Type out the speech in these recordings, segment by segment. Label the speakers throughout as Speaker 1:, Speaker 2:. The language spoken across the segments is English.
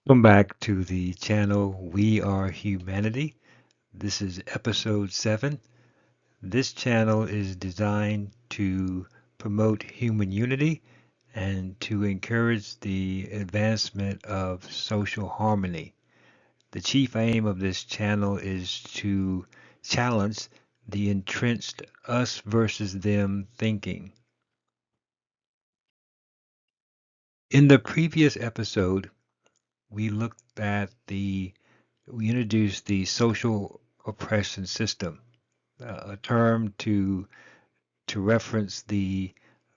Speaker 1: Welcome back to the channel We Are Humanity. This is episode 7. This channel is designed to promote human unity and to encourage the advancement of social harmony. The chief aim of this channel is to challenge the entrenched us versus them thinking. In the previous episode, we looked at we introduced the social oppression system, a term to reference the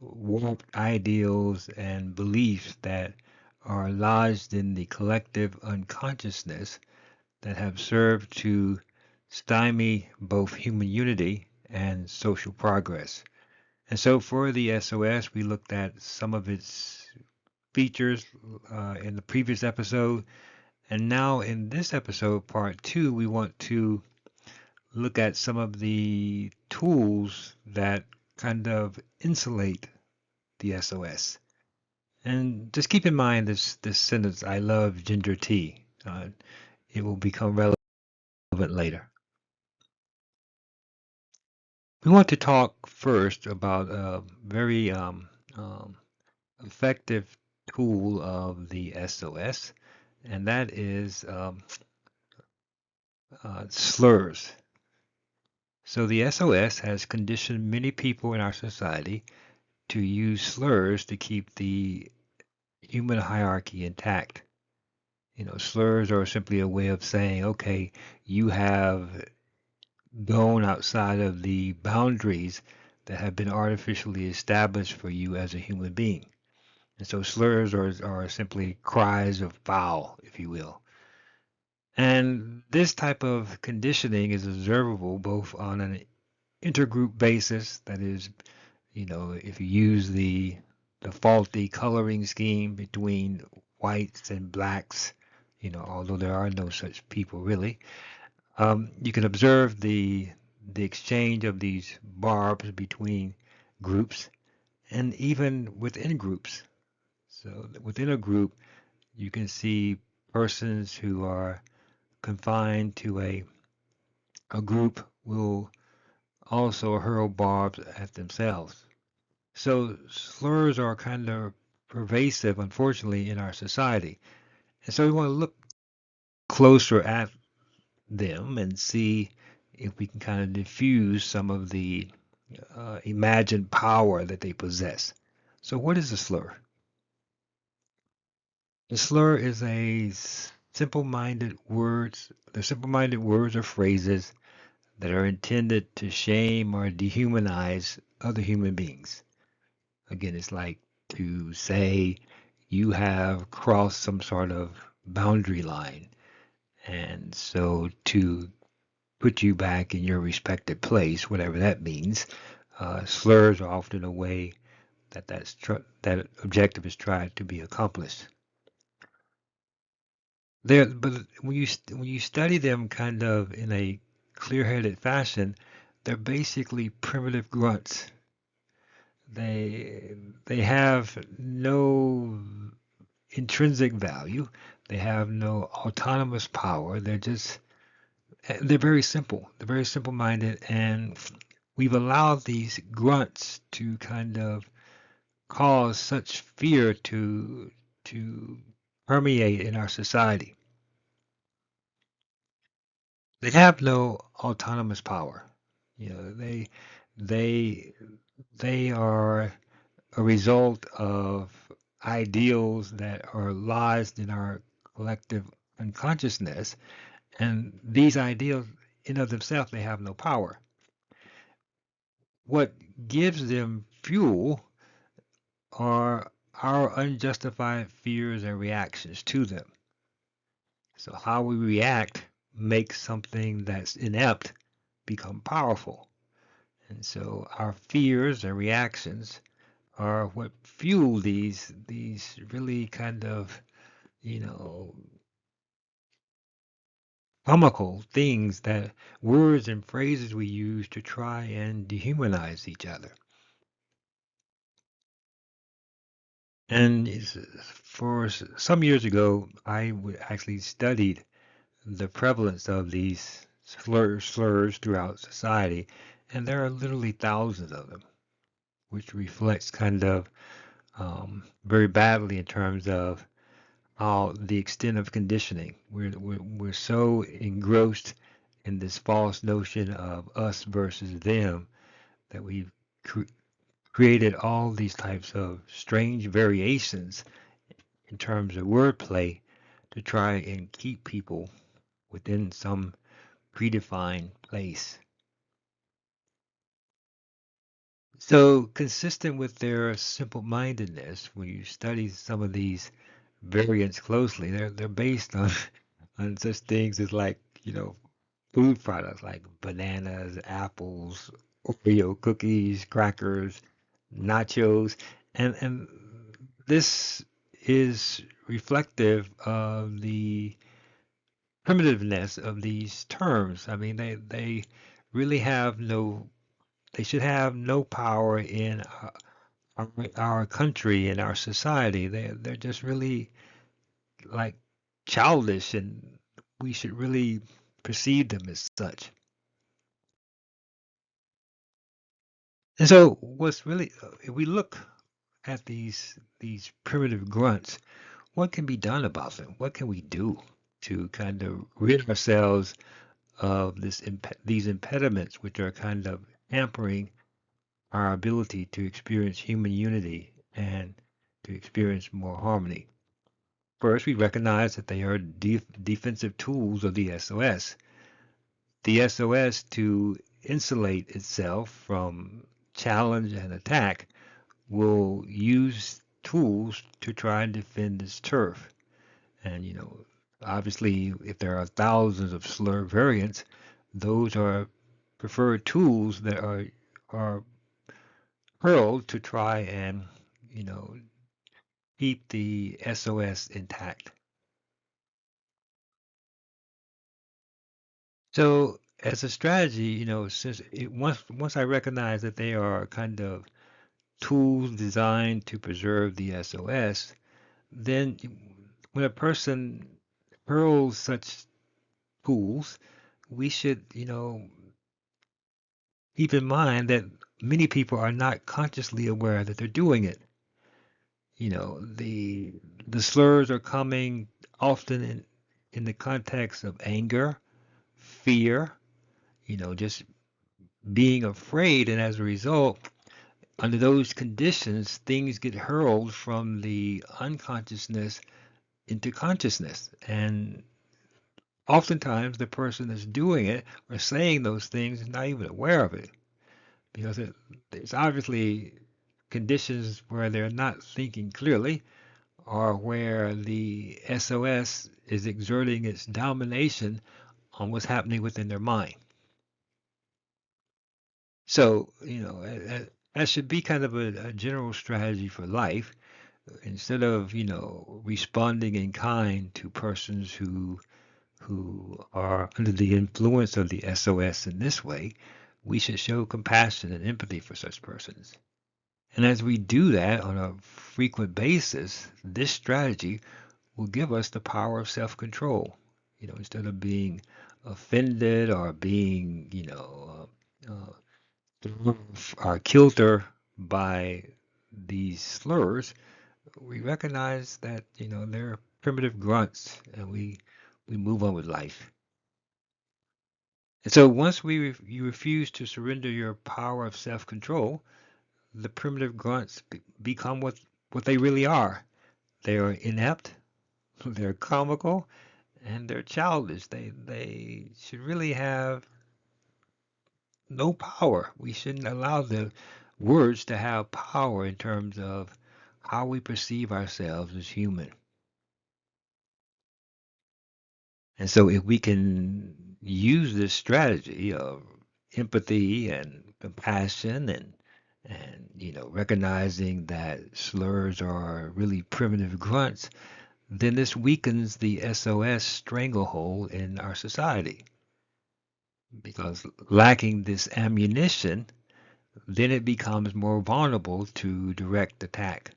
Speaker 1: warped ideals and beliefs that are lodged in the collective unconsciousness that have served to stymie both human unity and social progress. And so for the SOS, we looked at some of its features in the previous episode. And now in this episode, part two, we want to look at some of the tools that kind of insulate the SOS. And just keep in mind this sentence, I love ginger tea. It will become relevant later. We want to talk first about a very effective tool of the SOS, and that is slurs. So the SOS has conditioned many people in our society to use slurs to keep the human hierarchy intact. Slurs are simply a way of saying, okay, you have gone outside of the boundaries that have been artificially established for you as a human being. And so slurs are simply cries of foul, if you will. And this type of conditioning is observable both on an intergroup basis, that is, if you use the faulty coloring scheme between whites and blacks, although there are no such people really, you can observe the exchange of these barbs between groups and even within groups. So within a group, you can see persons who are confined to a group will also hurl barbs at themselves. So slurs are kind of pervasive, unfortunately, in our society. And so we want to look closer at them and see if we can kind of diffuse some of the imagined power that they possess. So what is a slur? A slur is simple-minded words or phrases that are intended to shame or dehumanize other human beings. Again, it's like to say you have crossed some sort of boundary line. And so to put you back in your respected place, whatever that means, slurs are often a way that objective is tried to be accomplished. But when you study them kind of in a clear-headed fashion, they're basically primitive grunts. They have no intrinsic value. They have no autonomous power. They're very simple. They're very simple-minded, and we've allowed these grunts to kind of cause such fear to permeate in our society. They have no autonomous power. You know, they they are a result of ideals that are lodged in our collective unconsciousness, and these ideals in of themselves they have no power. What gives them fuel are our unjustified fears and reactions to them. So how we react makes something that's inept become powerful. And so our fears and reactions are what fuel these really kind of, you know, comical things, that words and phrases we use to try and dehumanize each other. And for some years ago, actually studied the prevalence of these slurs throughout society, and there are literally thousands of them, which reflects kind of very badly in terms of the extent of conditioning. We're so engrossed in this false notion of us versus them that we've cre created all these types of strange variations in terms of wordplay to try and keep people within some predefined place. So, consistent with their simple-mindedness, when you study some of these variants closely, they're based on on such things as like, food products like bananas, apples, Oreo cookies, crackers, nachos, and this is reflective of the primitiveness of these terms. I mean, they really have no, they should have no power in our country and our society. They're just really like childish, and we should really perceive them as such. And so, what's really, if we look at these primitive grunts, what can be done about them? What can we do to kind of rid ourselves of these impediments, which are kind of hampering our ability to experience human unity and to experience more harmony? First, we recognize that they are defensive tools of the SOS. The SOS, to insulate itself from challenge and attack, will use tools to try and defend its turf. And, obviously, if there are thousands of slur variants, those are preferred tools that are hurled to try and, you know, keep the SOS intact. So, as a strategy, once I recognize that they are kind of tools designed to preserve the SOS, then when a person hurls such tools, we should, keep in mind that many people are not consciously aware that they're doing it. The slurs are coming often in the context of anger, fear, just being afraid, and as a result, under those conditions, things get hurled from the unconsciousness into consciousness. And oftentimes, the person that's doing it or saying those things is not even aware of it because it's obviously conditions where they're not thinking clearly or where the SOS is exerting its domination on what's happening within their mind. So, that should be kind of a general strategy for life. Instead of, responding in kind to persons who are under the influence of the SOS in this way, we should show compassion and empathy for such persons. And as we do that on a frequent basis, this strategy will give us the power of self-control. Instead of being offended or being, thrown off our kilter by these slurs, we recognize that, they're primitive grunts and we move on with life. And so once you refuse to surrender your power of self-control, the primitive grunts become what they really are. They are inept, they're comical, and they're childish. They should really have no power. We shouldn't allow the words to have power in terms of how we perceive ourselves as human. And so if we can use this strategy of empathy and compassion and recognizing that slurs are really primitive grunts, then this weakens the SOS stranglehold in our society. Because lacking this ammunition, then it becomes more vulnerable to direct attack.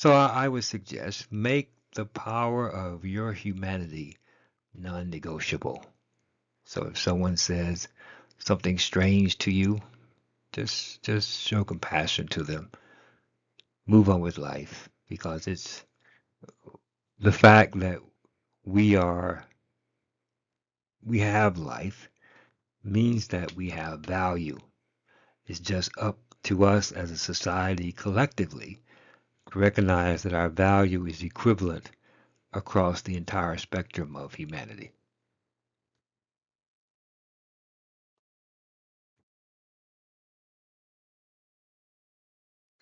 Speaker 1: So I would suggest make the power of your humanity non-negotiable. So if someone says something strange to you, just show compassion to them. Move on with life because it's the fact that we are we have life means that we have value. It's just up to us as a society collectively to recognize that our value is equivalent across the entire spectrum of humanity.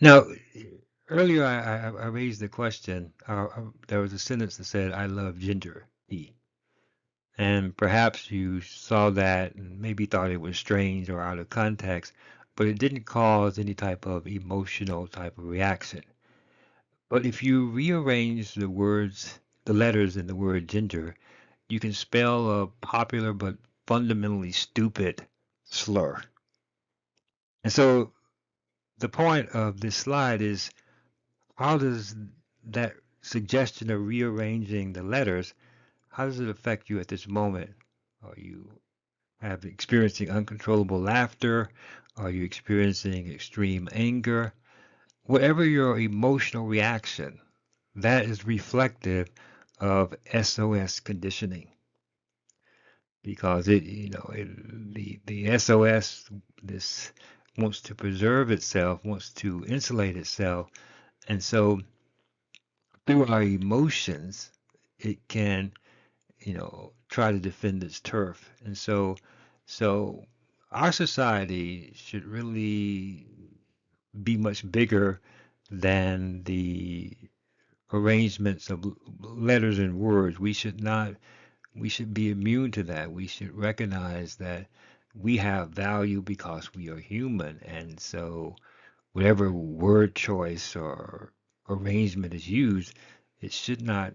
Speaker 1: Now, earlier I raised the question, there was a sentence that said, I love ginger tea. And perhaps you saw that and maybe thought it was strange or out of context, but it didn't cause any type of emotional type of reaction. But if you rearrange the words, the letters in the word ginger, you can spell a popular but fundamentally stupid slur. And so the point of this slide is how does that suggestion of rearranging the letters, how does it affect you at this moment? Are you have experiencing uncontrollable laughter? Are you experiencing extreme anger? Whatever your emotional reaction, that is reflective of SOS conditioning because the SOS this wants to preserve itself, wants to insulate itself, and so through our emotions, it can try to defend its turf, and so our society should really be much bigger than the arrangements of letters and words. We should not, we should be immune to that. We should recognize that we have value because we are human. And so whatever word choice or arrangement is used, it should not,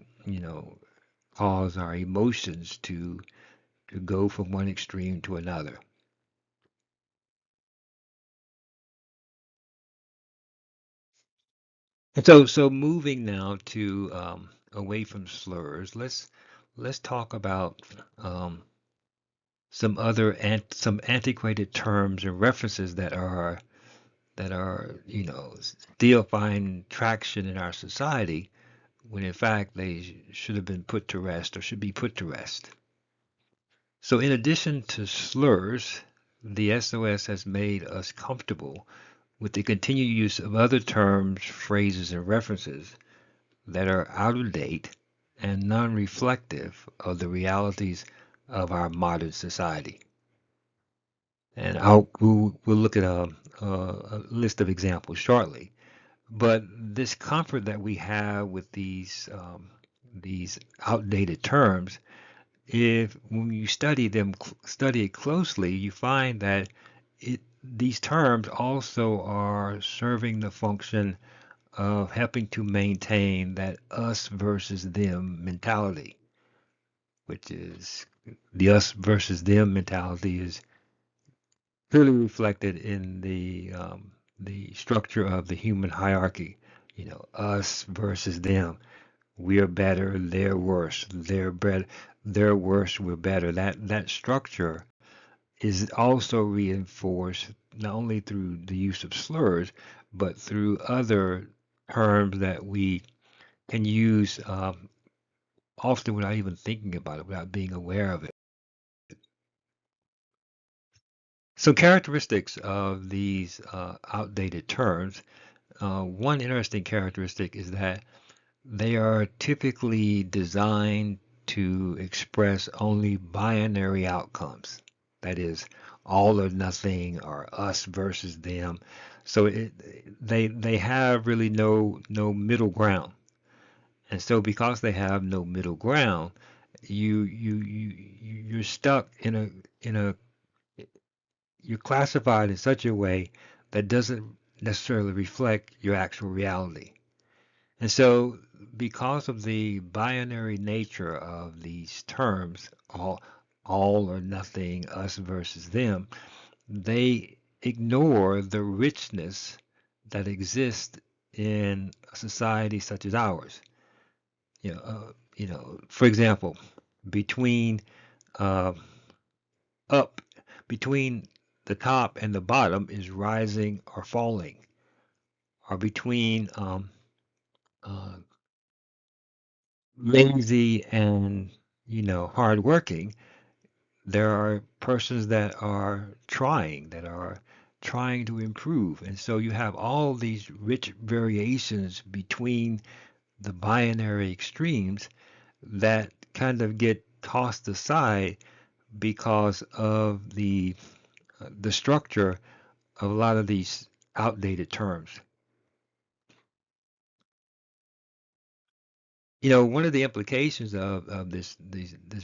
Speaker 1: cause our emotions to go from one extreme to another. And so moving now to away from slurs, let's talk about um, some antiquated terms and references that are still find traction in our society when in fact they should have been put to rest or should be put to rest. So in addition to slurs, the SOS has made us comfortable with the continued use of other terms, phrases, and references that are out of date and non-reflective of the realities of our modern society. And we'll look at a list of examples shortly. But this comfort that we have with these outdated terms, if when you study it closely, you find that these terms also are serving the function of helping to maintain that us versus them mentality, which is the us versus them mentality is clearly reflected in the structure of the human hierarchy. Us versus them. We are better, they're worse. They're better, they're worse, we're better. That structure is also reinforced not only through the use of slurs, but through other terms that we can use often without even thinking about it, without being aware of it. So, characteristics of these outdated terms. One interesting characteristic is that they are typically designed to express only binary outcomes. That is, all or nothing, or us versus them. So they have really no middle ground. And so because they have no middle ground, you're stuck in a you're classified in such a way that doesn't necessarily reflect your actual reality. And so because of the binary nature of these terms, all or nothing, us versus them, they ignore the richness that exists in a society such as ours. For example, between uh, up between the top and the bottom is rising or falling, or between uh, lazy and hardworking. There are persons that are trying to improve, and so you have all these rich variations between the binary extremes that kind of get tossed aside because of the structure of a lot of these outdated terms. One of the implications of this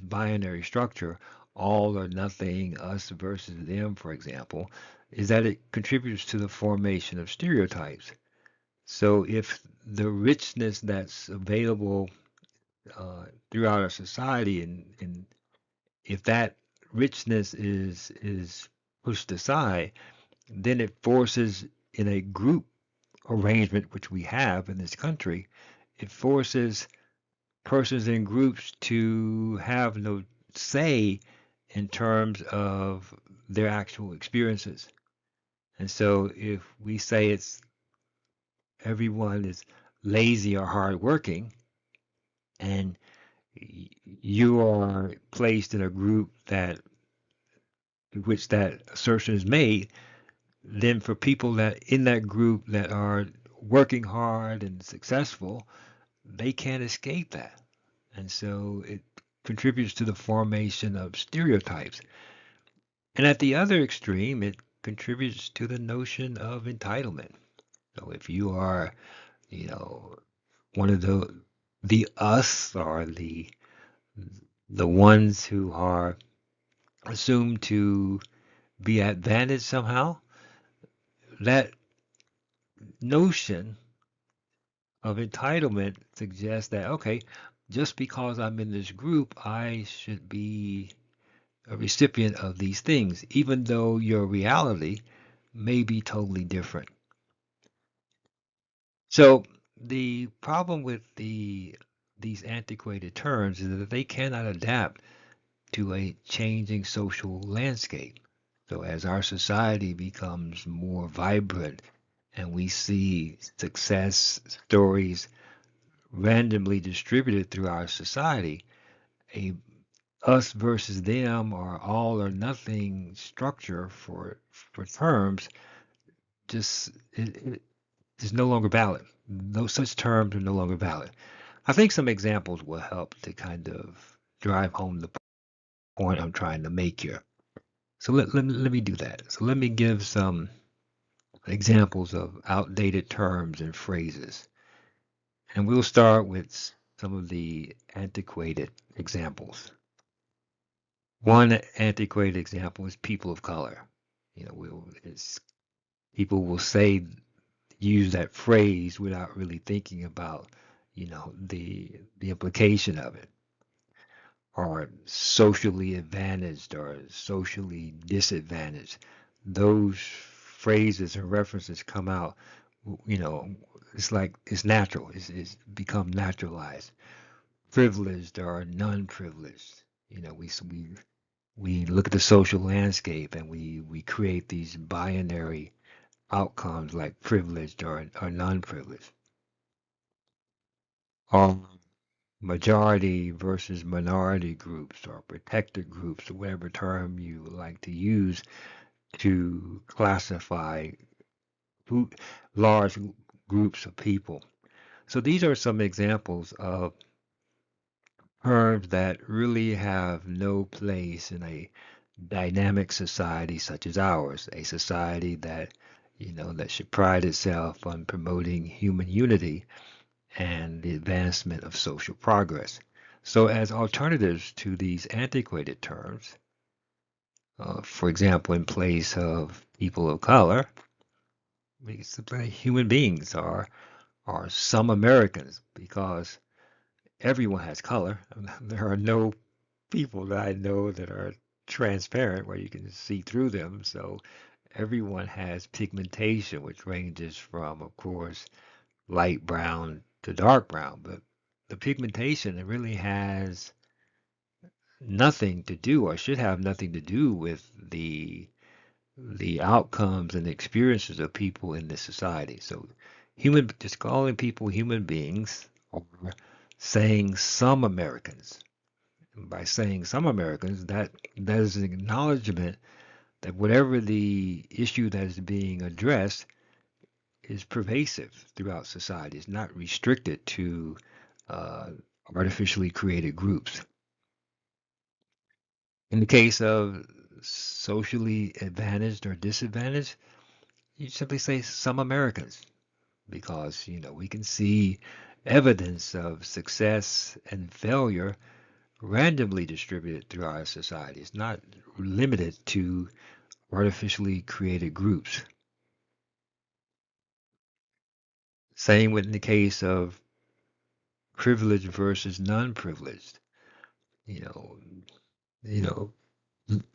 Speaker 1: binary structure, all or nothing, us versus them, for example, is that it contributes to the formation of stereotypes. So if the richness that's available throughout our society, and if that richness is pushed aside, then it forces in a group arrangement, which we have in this country, it forces persons in groups to have no say in terms of their actual experiences. And so if we say it's everyone is lazy or hardworking, and you are placed in a group that which that assertion is made, then for people that in that group that are working hard and successful, they can't escape that. And so it contributes to the formation of stereotypes. And at the other extreme, it contributes to the notion of entitlement. So if you are, you know, one of the us, or the ones who are assumed to be advantaged somehow, that notion of entitlement suggests that, okay, just because I'm in this group, I should be a recipient of these things, even though your reality may be totally different. So the problem with these antiquated terms is that they cannot adapt to a changing social landscape. So as our society becomes more vibrant and we see success stories randomly distributed through our society, a us versus them or all or nothing structure for terms just it is no longer valid. Those such terms are no longer valid. I think some examples will help to kind of drive home the point I'm trying to make here. So let me do that. So let me give some examples of outdated terms and phrases. And we'll start with some of the antiquated examples. One antiquated example is people of color. People will say, use that phrase without really thinking about, the implication of it, or socially advantaged or socially disadvantaged. Those phrases and references come out, you know, it's like it's natural. It's become naturalized. Privileged or non-privileged. We look at the social landscape and we create these binary outcomes like privileged or non-privileged, or majority versus minority groups, or protected groups, or whatever term you like to use to classify who, large groups of people. So these are some examples of terms that really have no place in a dynamic society such as ours, a society that should pride itself on promoting human unity and the advancement of social progress. So, as alternatives to these antiquated terms, for example, in place of people of color, we can simply human beings are some Americans, because everyone has color. There are no people that I know that are transparent where you can see through them. So everyone has pigmentation, which ranges from, of course, light brown to dark brown, but the pigmentation it really has nothing to do or should have nothing to do with the outcomes and experiences of people in this society. So just calling people human beings or saying some Americans. And by saying some Americans, that is an acknowledgement that whatever the issue that is being addressed is pervasive throughout society. It's not restricted to uh, artificially created groups. In the case of socially advantaged or disadvantaged, you simply say some Americans because, we can see evidence of success and failure randomly distributed through our society. It's not limited to artificially created groups. Same with the case of privileged versus non-privileged. You know, you know,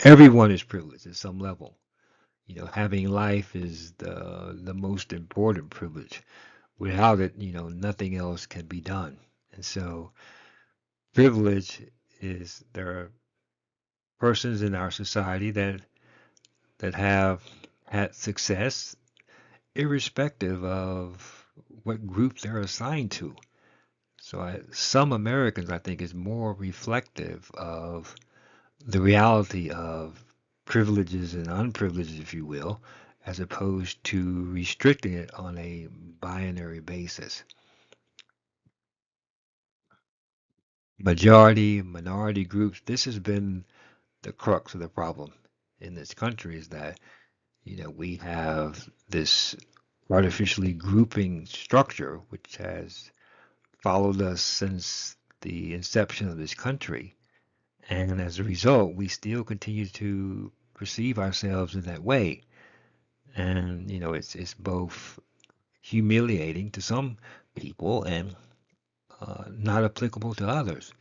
Speaker 1: everyone is privileged at some level. Having life is the most important privilege. Without it, nothing else can be done. And so privilege is there are persons in our society that have had success irrespective of what group they're assigned to. So some Americans, I think, is more reflective of the reality of privileges and unprivileges, if you will, as opposed to restricting it on a binary basis. Majority, minority groups, this has been the crux of the problem in this country is that, we have this artificially grouping structure which has followed us since the inception of this country. And as a result, we still continue to perceive ourselves in that way. And, it's both humiliating to some people and not applicable to others.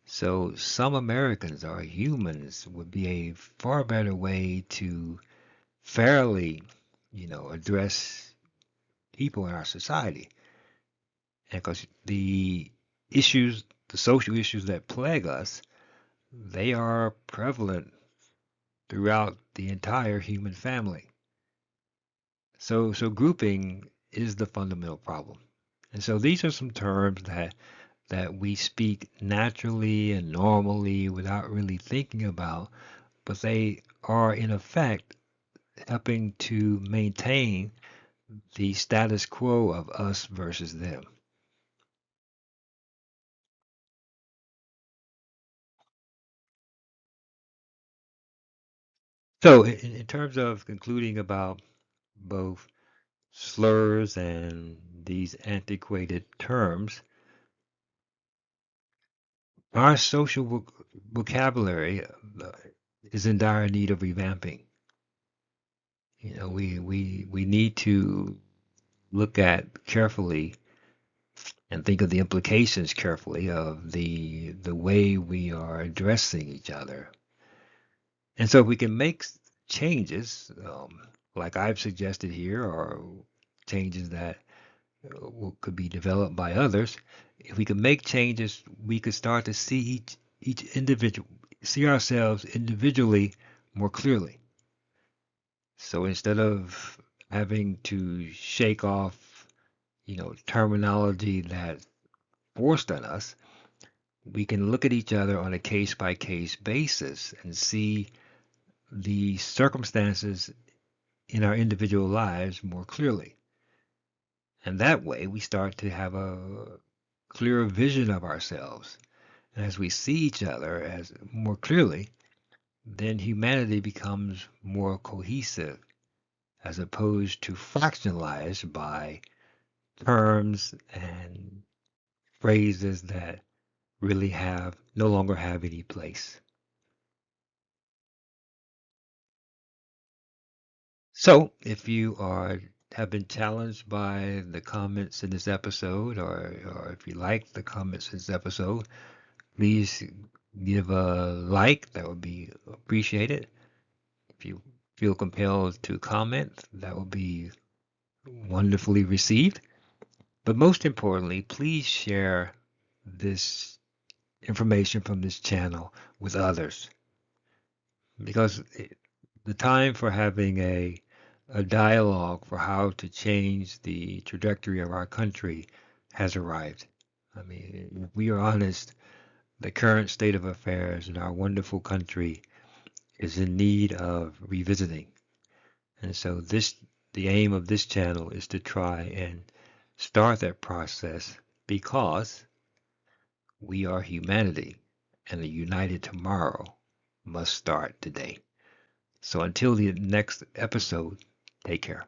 Speaker 1: So some Americans or humans would be a far better way to fairly, address people in our society. And because the social issues that plague us, they are prevalent throughout the entire human family. So grouping is the fundamental problem. And so these are some terms that we speak naturally and normally without really thinking about, but they are in effect helping to maintain the status quo of us versus them. So, in terms of concluding about both slurs and these antiquated terms, our social vocabulary is in dire need of revamping. We need to look at carefully and think of the implications carefully of the way we are addressing each other. And so if we can make changes, like I've suggested here, or changes that could be developed by others, if we could make changes, we could start to see each individual, see ourselves individually more clearly. So instead of having to shake off, terminology that's forced on us, we can look at each other on a case by case basis and see the circumstances in our individual lives more clearly. And that way we start to have a clearer vision of ourselves. And as we see each other as more clearly, then humanity becomes more cohesive as opposed to fractionalized by terms and phrases that really have no longer have any place. So, if you are have been challenged by the comments in this episode, or if you like the comments in this episode, please give a like. That would be appreciated. If you feel compelled to comment, that would be wonderfully received. But most importantly, please share this information from this channel with others because the time for having a dialogue for how to change the trajectory of our country has arrived. I mean, if we are honest, the current state of affairs in our wonderful country is in need of revisiting. And so the aim of this channel is to try and start that process because we are humanity and a united tomorrow must start today. So until the next episode, take care.